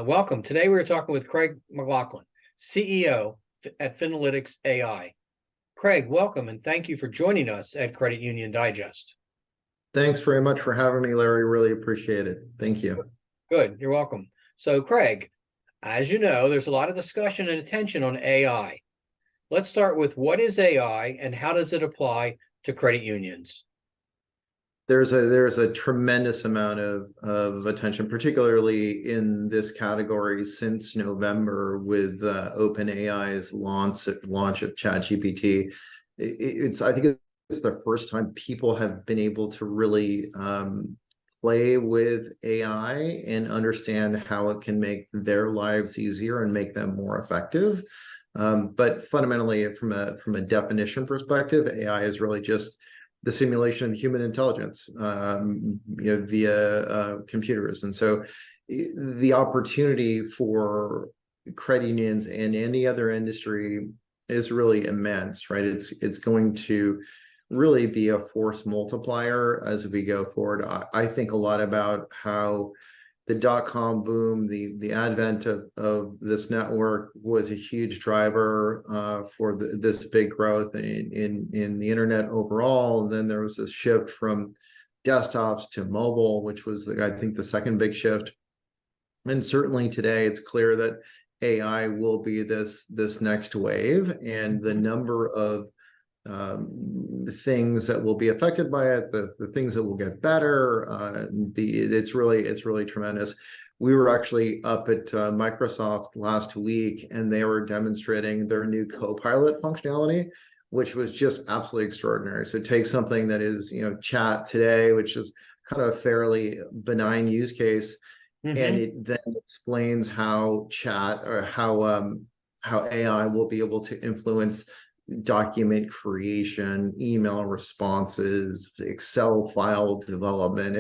Welcome. Today we're talking with Craig McLaughlin, CEO at Finalytics.ai. Craig, welcome and thank you for joining us at Credit Union Digest. Thanks very much for having me, Larry. Really appreciate it. Thank you. Good. You're welcome. So, Craig, as you know, there's a lot of discussion and attention on AI. Let's start with what is AI and how does it apply to credit unions? There's a tremendous amount of attention, particularly in this category since November with OpenAI's launch of ChatGPT. I think it's the first time people have been able to really play with AI and understand how it can make their lives easier and make them more effective. But fundamentally, from a definition perspective, AI is really just the simulation of human intelligence, via computers. And so the opportunity for credit unions and any other industry is really immense, right? It's going to really be a force multiplier as we go forward. I think a lot about how the dot-com boom, the advent of this network was a huge driver for this big growth in the internet overall. And then there was a shift from desktops to mobile, which was, I think, the second big shift. And certainly today, it's clear that AI will be this next wave, and the number of things that will be affected by it, the things that will get better, it's really tremendous. We were actually up at Microsoft last week, and they were demonstrating their new Copilot functionality, which was just absolutely extraordinary. So take something that is, chat today, which is kind of a fairly benign use case, and it then explains how chat or how AI will be able to influence document creation, email responses, Excel file development.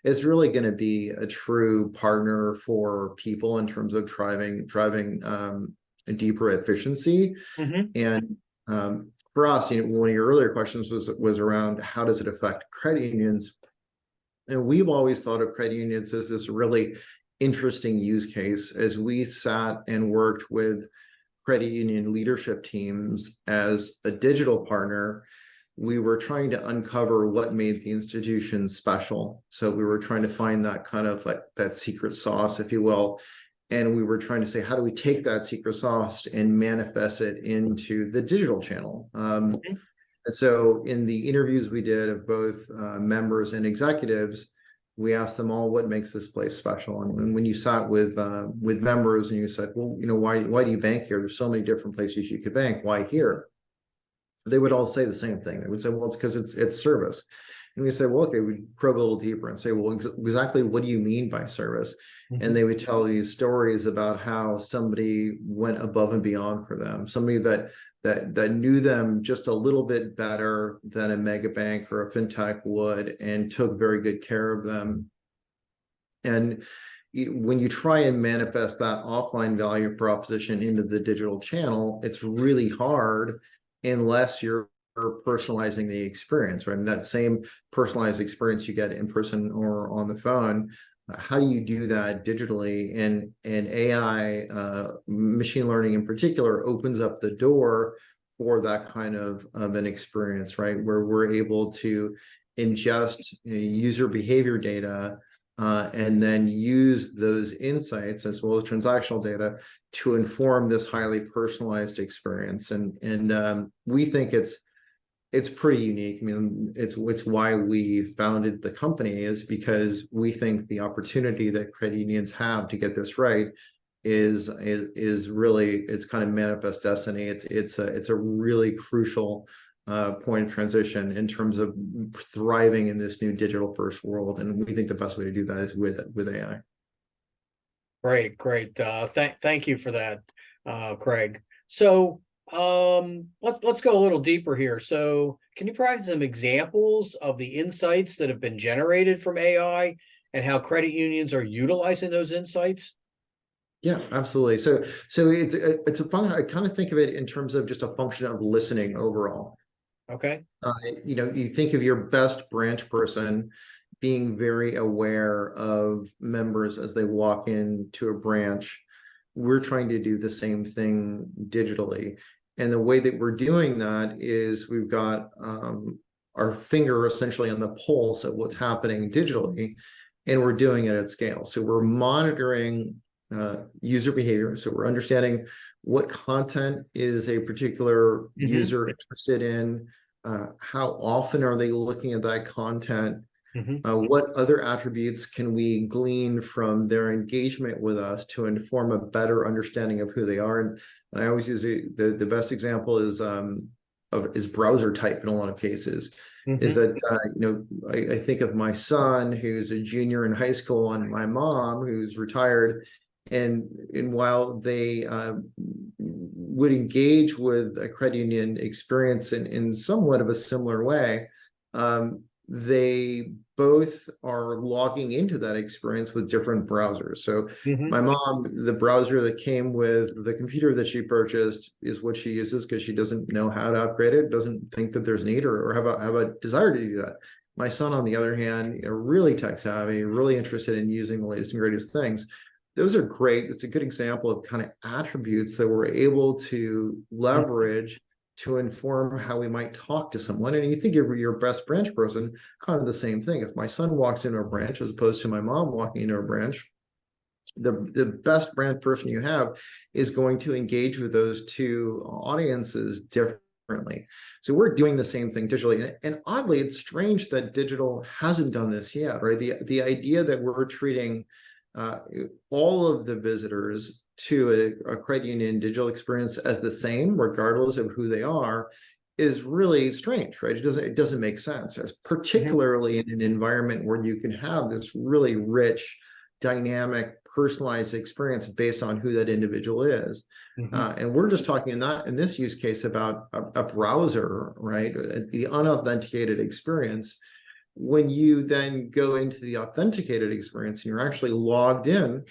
It's really going to be a true partner for people in terms of driving a deeper efficiency. And for us, one of your earlier questions was around how does it affect credit unions? And we've always thought of credit unions as this really interesting use case. As we sat and worked with credit union leadership teams as a digital partner, we were trying to uncover what made the institution special. So we were trying to find that kind of like that secret sauce, if you will. And we were trying to say, how do we take that secret sauce and manifest it into the digital channel? And so in the interviews we did of both members and executives, we asked them all what makes this place special. And when you sat with members and you said, well, why do you bank here? There's so many different places you could bank. Why here? They would all say the same thing. They would say, well, it's because it's service. And we say, well, okay, we probe a little deeper and say, well, exactly what do you mean by service? And they would tell these stories about how somebody went above and beyond for them, somebody that knew them just a little bit better than a mega bank or a fintech would, and took very good care of them. And when you try and manifest that offline value proposition into the digital channel, it's really hard unless you're personalizing the experience, right? And that same personalized experience you get in person or on the phone, how do you do that digitally? And AI, machine learning in particular, opens up the door for that kind of an experience, right? Where we're able to ingest user behavior data and then use those insights as well as transactional data to inform this highly personalized experience. And we think it's pretty unique. I mean, it's why we founded the company, is because we think the opportunity that credit unions have to get this right is really, it's kind of manifest destiny. It's a really crucial point of transition in terms of thriving in this new digital first world. And we think the best way to do that is with AI. Great. Thank you for that, Craig. So let's go a little deeper here. So can you provide some examples of the insights that have been generated from AI and how credit unions are utilizing those insights? Yeah, absolutely. So it's a fun, I kind of think of it in terms of just a function of listening overall. Okay. You think of your best branch person being very aware of members as they walk into a branch. We're trying to do the same thing digitally. And the way that we're doing that is we've got our finger essentially on the pulse of what's happening digitally, and we're doing it at scale. So we're monitoring user behavior. So we're understanding what content is a particular user interested in, how often are they looking at that content, what other attributes can we glean from their engagement with us to inform a better understanding of who they are. And I always use the best example is browser type in a lot of cases. Is that I think of my son who's a junior in high school and my mom who's retired, and while they would engage with a credit union experience in somewhat of a similar way, they both are logging into that experience with different browsers. So my mom, the browser that came with the computer that she purchased is what she uses because she doesn't know how to upgrade it, doesn't think that there's need or have a desire to do that. My son, on the other hand, really tech savvy, really interested in using the latest and greatest things. Those are great. It's a good example of kind of attributes that we're able to leverage to inform how we might talk to someone. And you think of your best branch person, kind of the same thing. If my son walks into a branch as opposed to my mom walking into a branch, the best branch person you have is going to engage with those two audiences differently. So we're doing the same thing digitally. And oddly, it's strange that digital hasn't done this yet, right? The idea that we're treating all of the visitors to a credit union digital experience as the same, regardless of who they are, is really strange, right? It doesn't make sense, as particularly in an environment where you can have this really rich, dynamic, personalized experience based on who that individual is. And we're just talking in this use case about a browser, right? The unauthenticated experience. When you then go into the authenticated experience and you're actually logged in,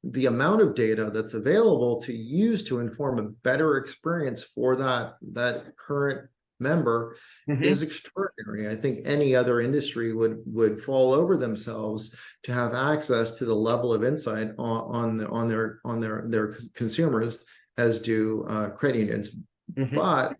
the amount of data that's available to use to inform a better experience for that current member is extraordinary. I think any other industry would fall over themselves to have access to the level of insight on their consumers as do credit unions. But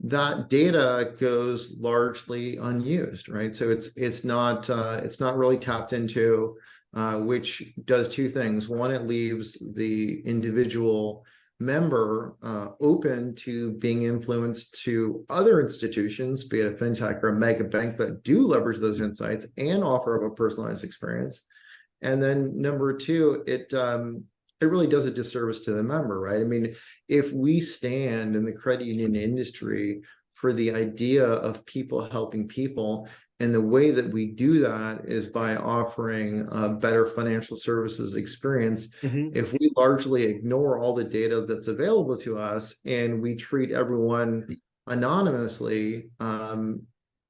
that data goes largely unused, right? So it's not really tapped into, which does two things. One, it leaves the individual member open to being influenced to other institutions, be it a fintech or a mega bank, that do leverage those insights and offer up a personalized experience. And then number two, it really does a disservice to the member, right? I mean, if we stand in the credit union industry for the idea of people helping people, and the way that we do that is by offering a better financial services experience. If we largely ignore all the data that's available to us and we treat everyone anonymously, we're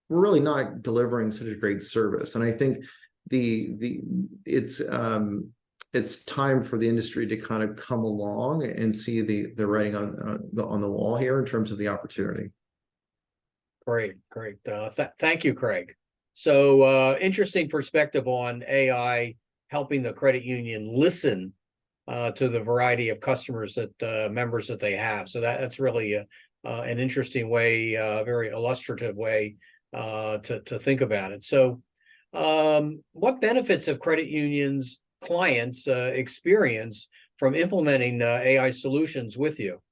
really not delivering such a great service. And I think it's time for the industry to kind of come along and see the writing on the wall here in terms of the opportunity. Great. Thank you, Craig. So interesting perspective on AI helping the credit union listen to the variety of customers that members that they have. So that's really an interesting way, very illustrative way to think about it. So what benefits have credit unions clients experience from implementing AI solutions with you?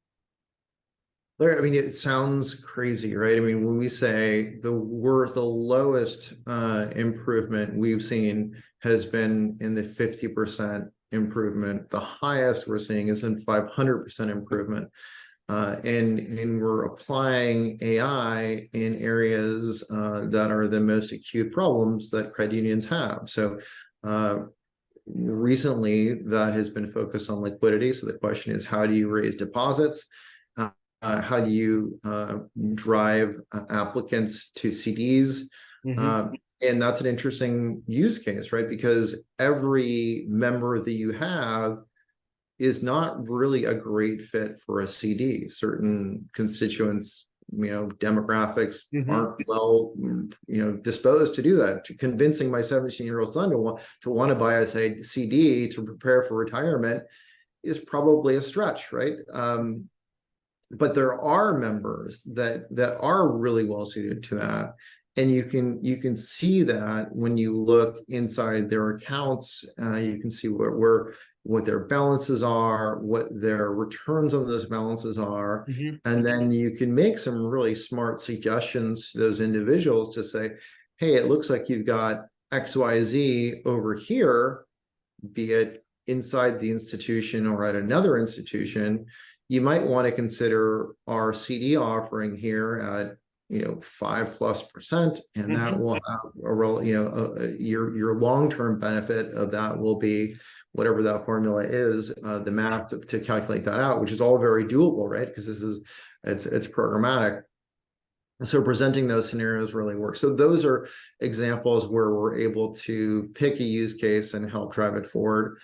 I mean, it sounds crazy, right? I mean, when we say the lowest improvement we've seen has been in the 50% improvement, the highest we're seeing is in 500% improvement. And we're applying AI in areas that are the most acute problems that credit unions have. So recently, that has been focused on liquidity. So the question is, how do you raise deposits? How do you drive applicants to CDs? And that's an interesting use case, right? Because every member that you have is not really a great fit for a CD. Certain constituents demographics Mhm. aren't well, disposed to do that. To convincing my 17-year-old son to want to buy a CD to prepare for retirement is probably a stretch, right? But there are members that are really well suited to that, and you can see that when you look inside their accounts. You can see what their balances are, what their returns on those balances are, Mhm. and then you can make some really smart suggestions to those individuals to say, hey, it looks like you've got XYZ over here, be it inside the institution or at another institution. You might want to consider our CD offering here at 5+%, and that Mhm. will have a real, your long-term benefit of that will be whatever that formula is, the math to calculate that out, which is all very doable, right? Because it's programmatic. So presenting those scenarios really works. So those are examples where we're able to pick a use case and help drive it forward.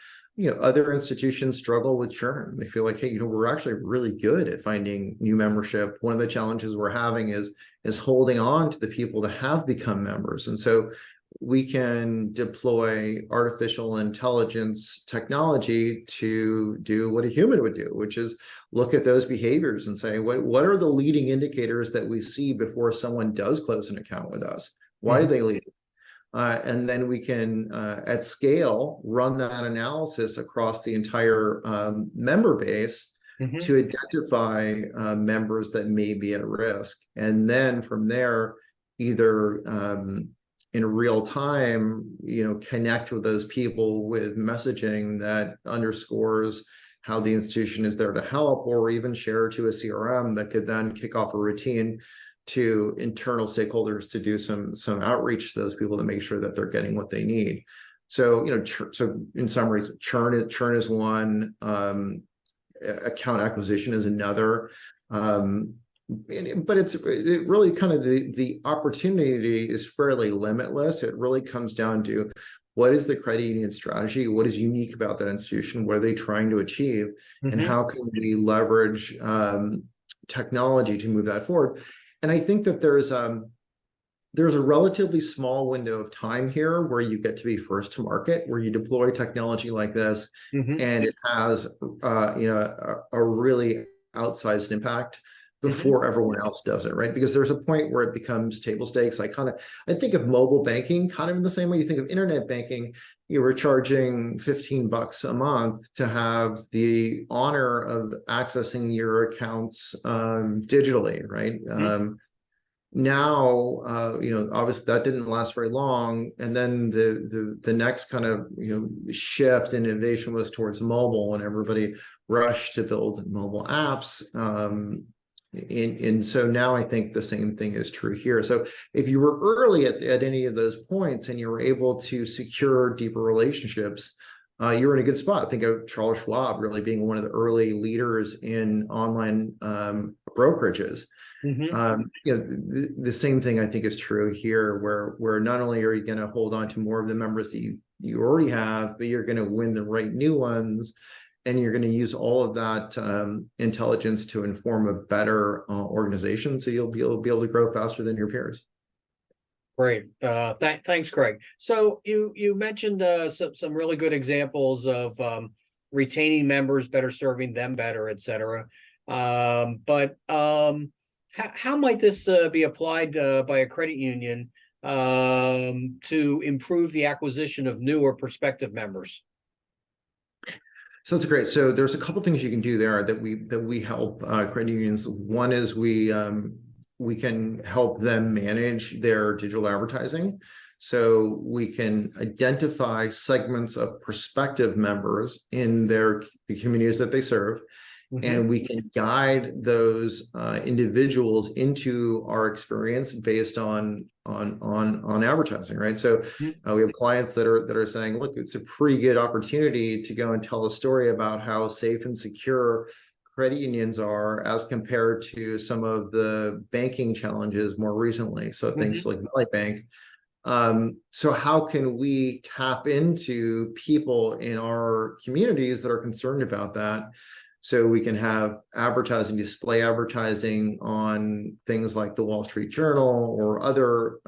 Other institutions struggle with churn. They feel like, hey, we're actually really good at finding new membership. One of the challenges we're having is holding on to the people that have become members. And so we can deploy artificial intelligence technology to do what a human would do, which is look at those behaviors and say, what are the leading indicators that we see before someone does close an account with us? Why did Mhm. they leave? And then we can, at scale, run that analysis across the entire member base Mhm. to identify members that may be at risk. And then from there, either in real time, connect with those people with messaging that underscores how the institution is there to help, or even share to a CRM that could then kick off a routine to internal stakeholders to do some outreach to those people to make sure that they're getting what they need. So so in summary, churn is one, account acquisition is another, but it really kind of the opportunity is fairly limitless. It really comes down to what is the credit union strategy, what is unique about that institution, what are they trying to achieve, and Mhm. how can we leverage technology to move that forward. And I think that there's a relatively small window of time here where you get to be first to market, where you deploy technology like this, Mhm. and it has a really outsized impact Mhm. before everyone else does it, right? Because there's a point where it becomes table stakes. I think of mobile banking kind of in the same way you think of internet banking. You were charging $15 a month to have the honor of accessing your accounts digitally, right? Mhm. Now, obviously that didn't last very long, and then the next kind of shift in innovation was towards mobile, and everybody rushed to build mobile apps. And so now I think the same thing is true here. So if you were early at any of those points and you were able to secure deeper relationships, you were in a good spot. Think of Charles Schwab really being one of the early leaders in online brokerages. Mhm. The same thing I think is true here, where not only are you going to hold on to more of the members that you already have, but you're going to win the right new ones, and you're going to use all of that intelligence to inform a better organization. So you'll be able to grow faster than your peers. Great. Thanks, Craig. So you mentioned some really good examples of retaining members, better serving them better, et cetera. But how might this be applied by a credit union to improve the acquisition of new or prospective members? So that's great. So there's a couple things you can do there that we help credit unions. One is we can help them manage their digital advertising. So we can identify segments of prospective members in the communities that they serve, Mhm. and we can guide those individuals into our experience based on advertising, right? So Mhm. we have clients that are saying, look, it's a pretty good opportunity to go and tell a story about how safe and secure credit unions are as compared to some of the banking challenges more recently. So things Mhm. like Bank. So how can we tap into people in our communities that are concerned about that? So we can have advertising, display advertising on things like the Wall Street Journal or other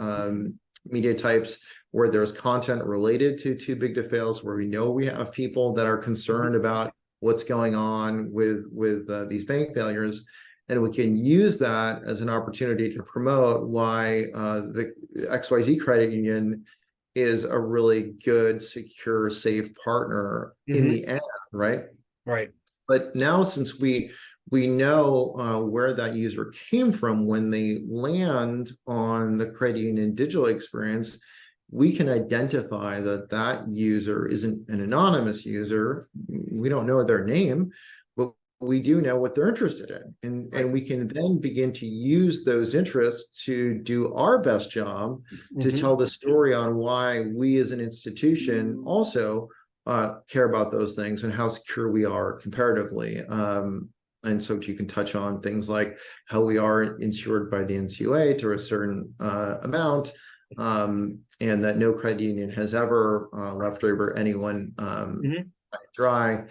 media types where there's content related to too big to fails, where we know we have people that are concerned about what's going on with these bank failures. And we can use that as an opportunity to promote why the XYZ credit union is a really good, secure, safe partner in the end, right? Right. But now, since we know where that user came from when they land on the credit union digital experience, we can identify that that user isn't an anonymous user. We don't know their name, but we do know what they're interested in. And we can then begin to use those interests to do our best job to tell the story on why we as an institution also care about those things and how secure we are comparatively. And so you can touch on things like how we are insured by the NCUA to a certain amount, and that no credit union has ever left over anyone dry,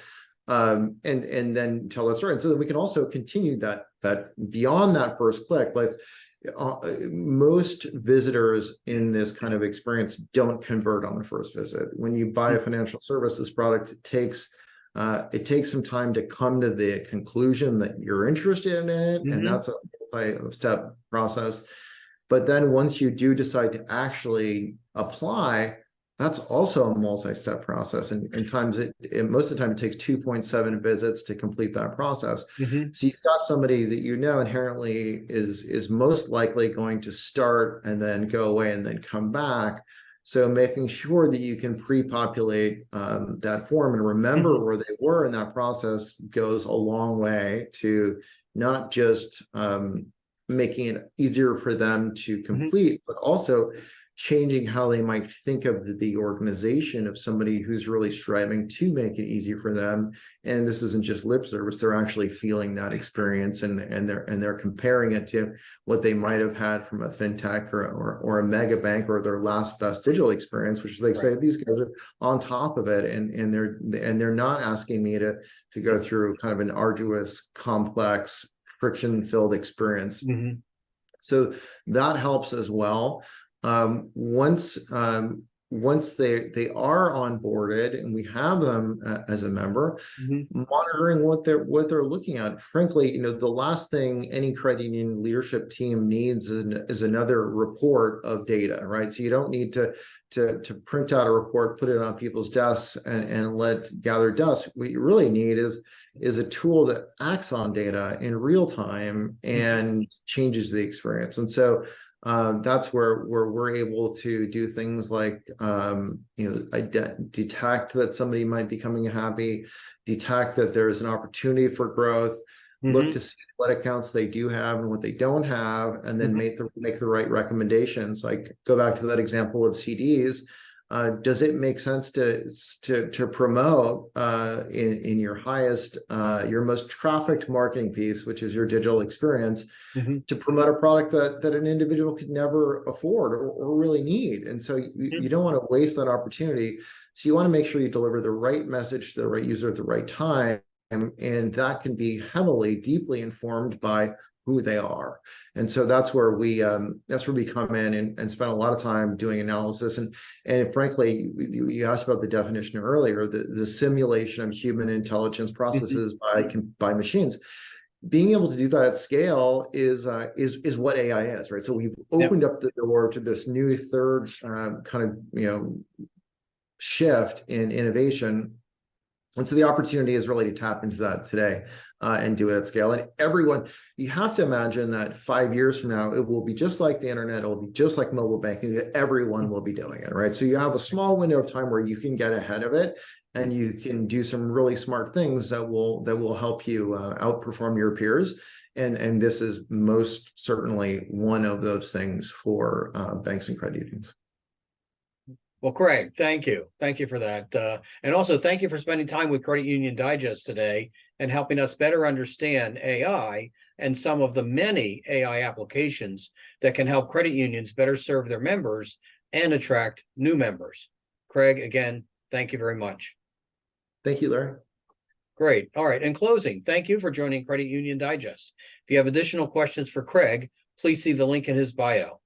and then tell that story. And so that we can also continue that beyond that first click. Most visitors in this kind of experience don't convert on the first visit. When you buy a financial services product, it takes some time to come to the conclusion that you're interested in it, and that's a multi-step process. But then once you do decide to actually apply, that's also a multi-step process. And most of the time it takes 2.7 visits to complete that process. So you've got somebody that you know inherently is most likely going to start and then go away and then come back. So making sure that you can pre-populate that form and remember where they were in that process goes a long way to not just making it easier for them to complete, but also changing how they might think of the organization of somebody who's really striving to make it easy for them. And this isn't just lip service; they're actually feeling that experience, and they're comparing it to what they might have had from a fintech or a mega bank or their last best digital experience, which they say these guys are on top of it, and they're not asking me to go through kind of an arduous, complex, friction-filled experience. So that helps as well. Once they are onboarded and we have them as a member, monitoring what they're looking at. Frankly, the last thing any credit union leadership team needs is another report of data, right? So you don't need to print out a report, put it on people's desks, and let it gather dust. What you really need is a tool that acts on data in real time and changes the experience. And so that's where we're able to do things like detect that somebody might be becoming happy, detect that there's an opportunity for growth, look to see what accounts they do have and what they don't have, and then make the right recommendations. Like, go back to that example of CDs. Does it make sense to promote in your highest, your most trafficked marketing piece, which is your digital experience, to promote a product that an individual could never afford or really need? And so you don't want to waste that opportunity. So you want to make sure you deliver the right message to the right user at the right time, and that can be deeply informed by who they are. And so that's where we come in and spend a lot of time doing analysis. And frankly, you asked about the definition earlier, the simulation of human intelligence processes by machines. Being able to do that at scale is what AI is, right? So we've opened up the door to this new third kind of shift in innovation. And so the opportunity is really to tap into that today and do it at scale. And you have to imagine that 5 years from now, it will be just like the internet, it will be just like mobile banking, that everyone will be doing it, right? So you have a small window of time where you can get ahead of it, and you can do some really smart things that will help you outperform your peers. And this is most certainly one of those things for banks and credit unions. Well, Craig, thank you. Thank you for that. And also thank you for spending time with Credit Union Digest today and helping us better understand AI and some of the many AI applications that can help credit unions better serve their members and attract new members. Craig, again, thank you very much. Thank you, Larry. Great. All right. In closing, thank you for joining Credit Union Digest. If you have additional questions for Craig, please see the link in his bio.